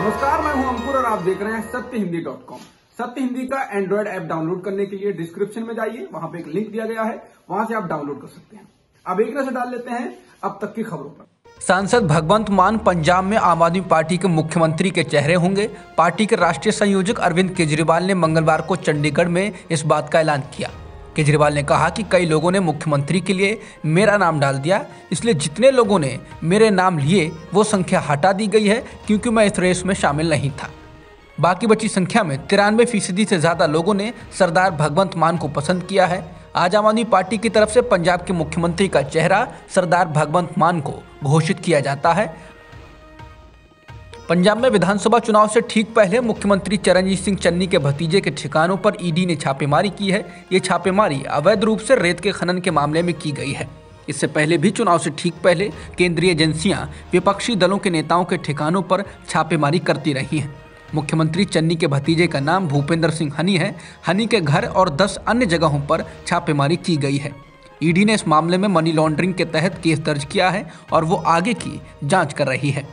नमस्कार, मैं हूं अंकुर और आप देख रहे हैं सत्यहिंदी.com। सत्य हिंदी का एंड्रॉइड ऐप डाउनलोड करने के लिए डिस्क्रिप्शन में जाइए, वहां पे एक लिंक दिया गया है, वहां से आप डाउनलोड कर सकते हैं। अब एक नजर डाल लेते हैं अब तक की खबरों पर। सांसद भगवंत मान पंजाब में आम आदमी पार्टी के मुख्यमंत्री के चेहरे होंगे। पार्टी के राष्ट्रीय संयोजक अरविंद केजरीवाल ने मंगलवार को चंडीगढ़ में इस बात का ऐलान किया। केजरीवाल ने कहा कि कई लोगों ने मुख्यमंत्री के लिए मेरा नाम डाल दिया, इसलिए जितने लोगों ने मेरे नाम लिए वो संख्या हटा दी गई है क्योंकि मैं इस रेस में शामिल नहीं था। बाकी बची संख्या में 93% से ज़्यादा लोगों ने सरदार भगवंत मान को पसंद किया है। आज आम आदमी पार्टी की तरफ से पंजाब के मुख्यमंत्री का चेहरा सरदार भगवंत मान को घोषित किया जाता है। पंजाब में विधानसभा चुनाव से ठीक पहले मुख्यमंत्री चरणजीत सिंह चन्नी के भतीजे के ठिकानों पर ईडी ने छापेमारी की है। ये छापेमारी अवैध रूप से रेत के खनन के मामले में की गई है। इससे पहले भी चुनाव से ठीक पहले केंद्रीय एजेंसियां विपक्षी दलों के नेताओं के ठिकानों पर छापेमारी करती रही हैं। मुख्यमंत्री चन्नी के भतीजे का नाम भूपेंद्र सिंह हनी है। हनी के घर और 10 अन्य जगहों पर छापेमारी की गई है। ईडी ने इस मामले में मनी लॉन्ड्रिंग के तहत केस दर्ज किया है और वो आगे की जांच कर रही है।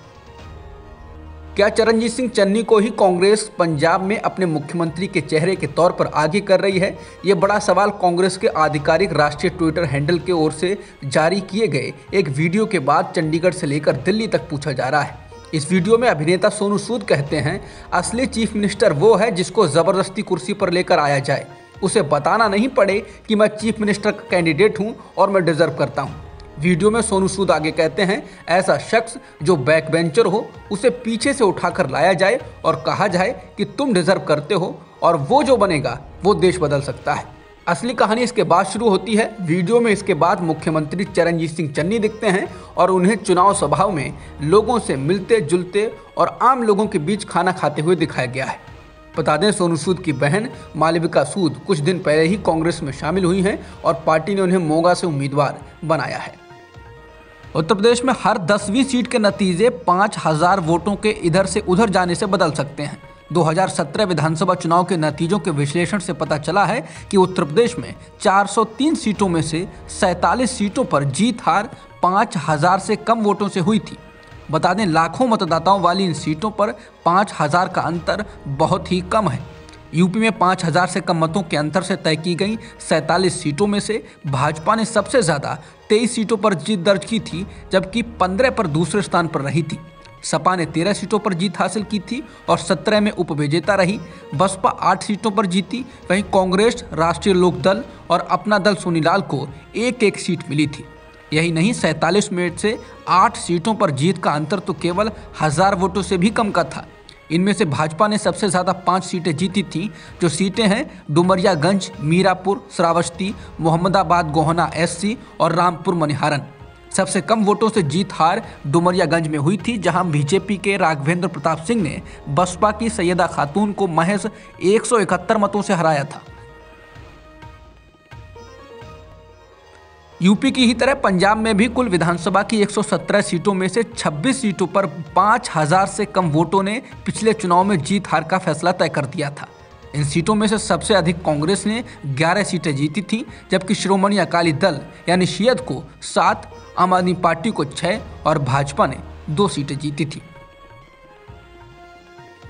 क्या चरणजीत सिंह चन्नी को ही कांग्रेस पंजाब में अपने मुख्यमंत्री के चेहरे के तौर पर आगे कर रही है? ये बड़ा सवाल कांग्रेस के आधिकारिक राष्ट्रीय ट्विटर हैंडल की ओर से जारी किए गए एक वीडियो के बाद चंडीगढ़ से लेकर दिल्ली तक पूछा जा रहा है। इस वीडियो में अभिनेता सोनू सूद कहते हैं, असली चीफ मिनिस्टर वो है जिसको जबरदस्ती कुर्सी पर लेकर आया जाए, उसे बताना नहीं पड़े कि मैं चीफ मिनिस्टर का कैंडिडेट हूं और मैं डिजर्व करता हूं। वीडियो में सोनू सूद आगे कहते हैं, ऐसा शख्स जो बैक बेंचर हो उसे पीछे से उठाकर लाया जाए और कहा जाए कि तुम डिजर्व करते हो और वो जो बनेगा वो देश बदल सकता है। असली कहानी इसके बाद शुरू होती है। वीडियो में इसके बाद मुख्यमंत्री चरणजीत सिंह चन्नी दिखते हैं और उन्हें चुनाव सभाओं में लोगों से मिलते जुलते और आम लोगों के बीच खाना खाते हुए दिखाया गया है। बता दें, सोनू सूद की बहन मालविका सूद कुछ दिन पहले ही कांग्रेस में शामिल हुई हैं और पार्टी ने उन्हें मोगा से उम्मीदवार बनाया है। उत्तर प्रदेश में हर 10वीं सीट के नतीजे 5000 वोटों के इधर से उधर जाने से बदल सकते हैं। 2017 विधानसभा चुनाव के नतीजों के विश्लेषण से पता चला है कि उत्तर प्रदेश में 403 सीटों में से 47 सीटों पर जीत हार 5000 से कम वोटों से हुई थी। बता दें, लाखों मतदाताओं वाली इन सीटों पर 5000 का अंतर बहुत ही कम है। यूपी में 5000 से कम मतों के अंतर से तय की गई 47 सीटों में से भाजपा ने सबसे ज़्यादा 23 सीटों पर जीत दर्ज की थी, जबकि 15 पर दूसरे स्थान पर रही थी। सपा ने 13 सीटों पर जीत हासिल की थी और 17 में उपविजेता रही। बसपा 8 सीटों पर जीती, वहीं कांग्रेस, राष्ट्रीय लोक दल और अपना दल सोनीलाल को एक सीट मिली थी। यही नहीं, 47 में से 8 सीटों पर जीत का अंतर तो केवल 1000 वोटों से भी कम का था। इनमें से भाजपा ने सबसे ज़्यादा 5 सीटें जीती थीं, जो सीटें हैं डुमरियागंज, मीरापुर, श्रावस्ती, मोहम्मदाबाद गोहना SC और रामपुर मनिहारन। सबसे कम वोटों से जीत हार डुमरियागंज में हुई थी, जहां बीजेपी के राघवेंद्र प्रताप सिंह ने बसपा की सैयदा खातून को महज 171 मतों से हराया था। यूपी की ही तरह पंजाब में भी कुल विधानसभा की 117 सीटों में से 26 सीटों पर 5000 से कम वोटों ने पिछले चुनाव में जीत हार का फैसला तय कर दिया था। इन सीटों में से सबसे अधिक कांग्रेस ने 11 सीटें जीती थीं, जबकि श्रोमणी अकाली दल यानी शियद को 7, आम आदमी पार्टी को 6 और भाजपा ने 2 सीटें जीती थी।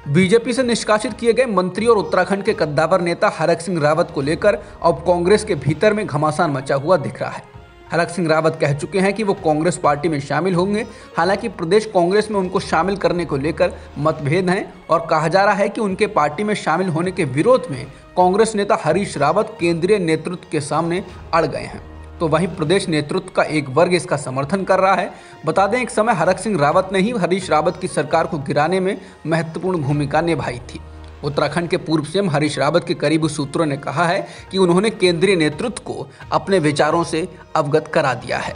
बीजेपी से निष्कासित किए गए मंत्री और उत्तराखंड के कद्दावर नेता हरक सिंह रावत को लेकर अब कांग्रेस के भीतर में घमासान मचा हुआ दिख रहा है। हरक सिंह रावत कह चुके हैं कि वो कांग्रेस पार्टी में शामिल होंगे। हालांकि प्रदेश कांग्रेस में उनको शामिल करने को लेकर मतभेद हैं और कहा जा रहा है कि उनके पार्टी में शामिल होने के विरोध में कांग्रेस नेता हरीश रावत केंद्रीय नेतृत्व के सामने अड़ गए हैं, तो वहीं प्रदेश नेतृत्व का एक वर्ग इसका समर्थन कर रहा है। बता दें, एक समय हरक सिंह रावत ने ही हरीश रावत की सरकार को गिराने में महत्वपूर्ण भूमिका निभाई थी। उत्तराखंड के पूर्व सीएम हरीश रावत के करीबी सूत्रों ने कहा है कि उन्होंने केंद्रीय नेतृत्व को अपने विचारों से अवगत करा दिया है।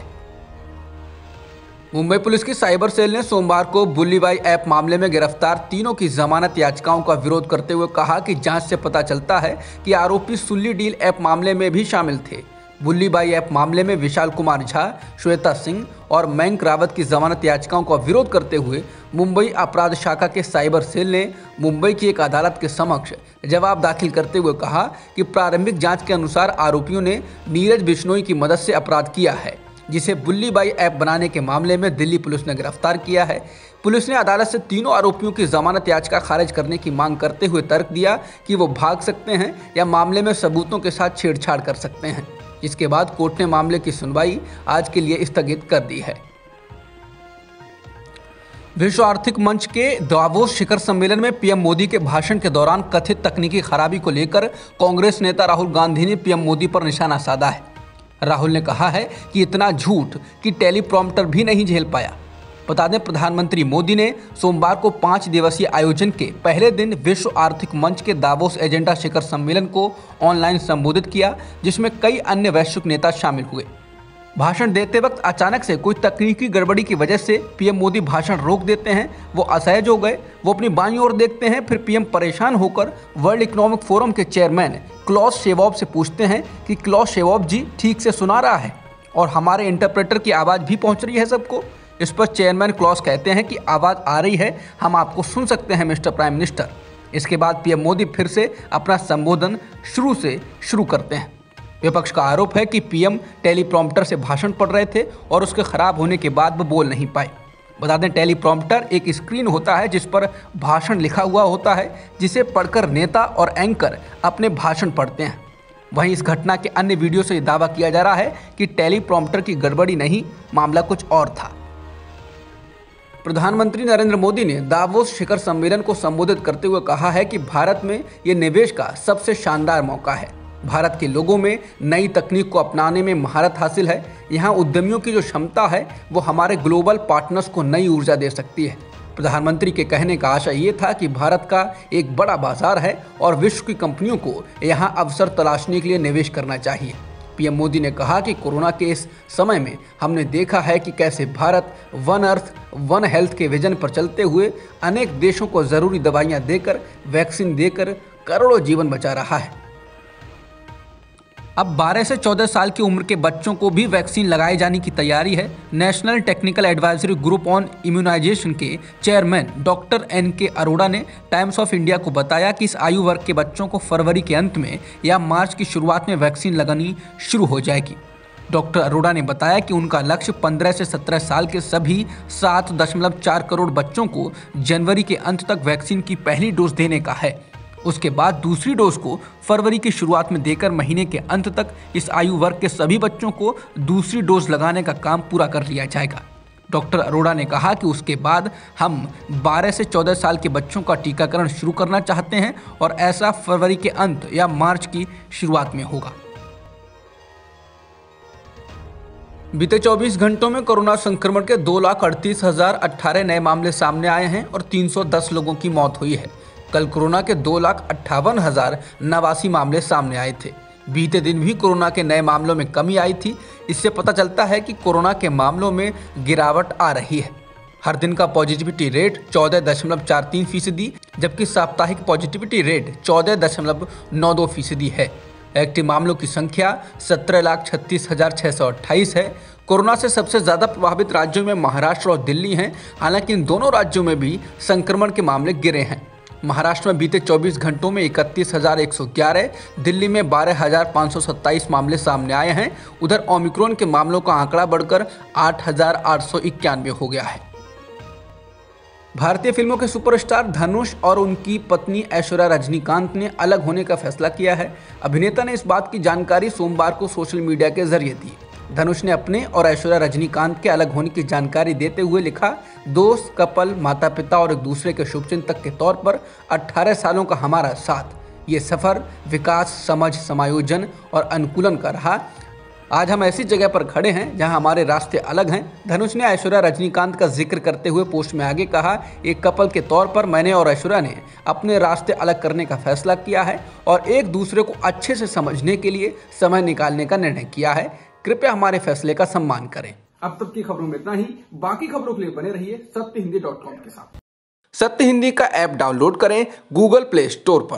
मुंबई पुलिस की साइबर सेल ने सोमवार को बुल्लीबाई ऐप मामले में गिरफ्तार तीनों की जमानत याचिकाओं का विरोध करते हुए कहा कि जांच से पता चलता है कि आरोपी सुल्ली डील ऐप मामले में भी शामिल थे। बुल्लीबाई ऐप मामले में विशाल कुमार झा, श्वेता सिंह और मयंक रावत की जमानत याचिकाओं का विरोध करते हुए मुंबई अपराध शाखा के साइबर सेल ने मुंबई की एक अदालत के समक्ष जवाब दाखिल करते हुए कहा कि प्रारंभिक जांच के अनुसार आरोपियों ने नीरज बिश्नोई की मदद से अपराध किया है, जिसे बुल्ली बाई ऐप बनाने के मामले में दिल्ली पुलिस ने गिरफ्तार किया है। पुलिस ने अदालत से तीनों आरोपियों की जमानत याचिका खारिज करने की मांग करते हुए तर्क दिया कि वो भाग सकते हैं या मामले में सबूतों के साथ छेड़छाड़ कर सकते हैं। इसके बाद कोर्ट ने मामले की सुनवाई आज के लिए स्थगित कर दी है। विश्व आर्थिक मंच के दावोस शिखर सम्मेलन में पीएम मोदी के भाषण के दौरान कथित तकनीकी खराबी को लेकर कांग्रेस नेता राहुल गांधी ने पीएम मोदी पर निशाना साधा है। राहुल ने कहा है कि इतना झूठ कि टेलीप्रॉम्प्टर भी नहीं झेल पाया। बता दें, प्रधानमंत्री मोदी ने सोमवार को 5 दिवसीय आयोजन के पहले दिन विश्व आर्थिक मंच के दावोस एजेंडा शिखर सम्मेलन को ऑनलाइन संबोधित किया, जिसमें कई अन्य वैश्विक नेता शामिल हुए। भाषण देते वक्त अचानक से कोई तकनीकी गड़बड़ी की वजह से पीएम मोदी भाषण रोक देते हैं। वो असहज हो गए। वो अपनी बाईं ओर देखते हैं। फिर पीएम परेशान होकर वर्ल्ड इकोनॉमिक फोरम के चेयरमैन क्लॉस शेवाब से पूछते हैं कि क्लॉस शेवाब जी ठीक से सुना रहा है और हमारे इंटरप्रेटर की आवाज़ भी पहुंच रही है सबको। इस पर चेयरमैन क्लॉस कहते हैं कि आवाज़ आ रही है, हम आपको सुन सकते हैं मिस्टर प्राइम मिनिस्टर। इसके बाद पीएम मोदी फिर से अपना संबोधन शुरू करते हैं। विपक्ष का आरोप है कि पीएम टेलीप्रॉम्प्टर से भाषण पढ़ रहे थे और उसके खराब होने के बाद वो बोल नहीं पाए। बता दें, टेलीप्रॉम्प्टर एक स्क्रीन होता है जिस पर भाषण लिखा हुआ होता है, जिसे पढ़कर नेता और एंकर अपने भाषण पढ़ते हैं। वहीं इस घटना के अन्य वीडियो से दावा किया जा रहा है कि टेलीप्रॉम्प्टर की गड़बड़ी नहीं, मामला कुछ और था। प्रधानमंत्री नरेंद्र मोदी ने दावोस शिखर सम्मेलन को संबोधित करते हुए कहा है कि भारत में ये निवेश का सबसे शानदार मौका है। भारत के लोगों में नई तकनीक को अपनाने में महारत हासिल है। यहाँ उद्यमियों की जो क्षमता है वो हमारे ग्लोबल पार्टनर्स को नई ऊर्जा दे सकती है। प्रधानमंत्री के कहने का आशय ये था कि भारत का एक बड़ा बाजार है और विश्व की कंपनियों को यहाँ अवसर तलाशने के लिए निवेश करना चाहिए। पीएम मोदी ने कहा कि कोरोना के इस समय में हमने देखा है कि कैसे Bharat one earth one health के विजन पर चलते हुए अनेक देशों को ज़रूरी दवाइयाँ देकर, वैक्सीन देकर करोड़ों जीवन बचा रहा है। अब 12 से 14 साल की उम्र के बच्चों को भी वैक्सीन लगाए जाने की तैयारी है। National technical advisory group on immunisation के चेयरमैन डॉक्टर NK अरोड़ा ने टाइम्स ऑफ इंडिया को बताया कि इस आयु वर्ग के बच्चों को फरवरी के अंत में या मार्च की शुरुआत में वैक्सीन लगानी शुरू हो जाएगी। डॉक्टर अरोड़ा ने बताया कि उनका लक्ष्य 15 से 17 साल के सभी 7.4 करोड़ बच्चों को जनवरी के अंत तक वैक्सीन की पहली डोज देने का है। उसके बाद दूसरी डोज को फरवरी की शुरुआत में देकर महीने के अंत तक इस आयु वर्ग के सभी बच्चों को दूसरी डोज लगाने का काम पूरा कर लिया जाएगा। डॉक्टर अरोड़ा ने कहा कि उसके बाद हम 12 से 14 साल के बच्चों का टीकाकरण शुरू करना चाहते हैं और ऐसा फरवरी के अंत या मार्च की शुरुआत में होगा। बीते 24 घंटों में कोरोना संक्रमण के 2,38,018 नए मामले सामने आए हैं और 310 लोगों की मौत हुई है। कल कोरोना के 2,58,089 मामले सामने आए थे। बीते दिन भी कोरोना के नए मामलों में कमी आई थी। इससे पता चलता है कि कोरोना के मामलों में गिरावट आ रही है। हर दिन का पॉजिटिविटी रेट 14.43%, जबकि साप्ताहिक पॉजिटिविटी रेट 14.92% है। एक्टिव मामलों की संख्या 17,36,628 है। कोरोना से सबसे ज़्यादा प्रभावित राज्यों में महाराष्ट्र और दिल्ली हैं। हालांकि इन दोनों राज्यों में भी संक्रमण के मामले गिरे हैं। महाराष्ट्र में बीते 24 घंटों में 31,111, दिल्ली में 12,527 मामले सामने आए हैं। उधर ओमिक्रॉन के मामलों का आंकड़ा बढ़कर 8,891 हो गया है। भारतीय फिल्मों के सुपरस्टार धनुष और उनकी पत्नी ऐश्वर्या रजनीकांत ने अलग होने का फैसला किया है। अभिनेता ने इस बात की जानकारी सोमवार को सोशल मीडिया के जरिए दी। धनुष ने अपने और ऐश्वर्या रजनीकांत के अलग होने की जानकारी देते हुए लिखा, दोस्त, कपल, माता पिता और एक दूसरे के शुभचिंतक के तौर पर 18 सालों का हमारा साथ, ये सफ़र विकास, समझ, समायोजन और अनुकूलन का रहा। आज हम ऐसी जगह पर खड़े हैं जहां हमारे रास्ते अलग हैं। धनुष ने ऐश्वर्या रजनीकांत का जिक्र करते हुए पोस्ट में आगे कहा, एक कपल के तौर पर मैंने और ऐश्वर्या ने अपने रास्ते अलग करने का फैसला किया है और एक दूसरे को अच्छे से समझने के लिए समय निकालने का निर्णय किया है। कृपया हमारे फैसले का सम्मान करें। अब तक की खबरों में इतना ही। बाकी खबरों के लिए बने रहिए सत्यहिंदी.com के साथ। सत्य हिंदी का ऐप डाउनलोड करें गूगल प्ले स्टोर पर।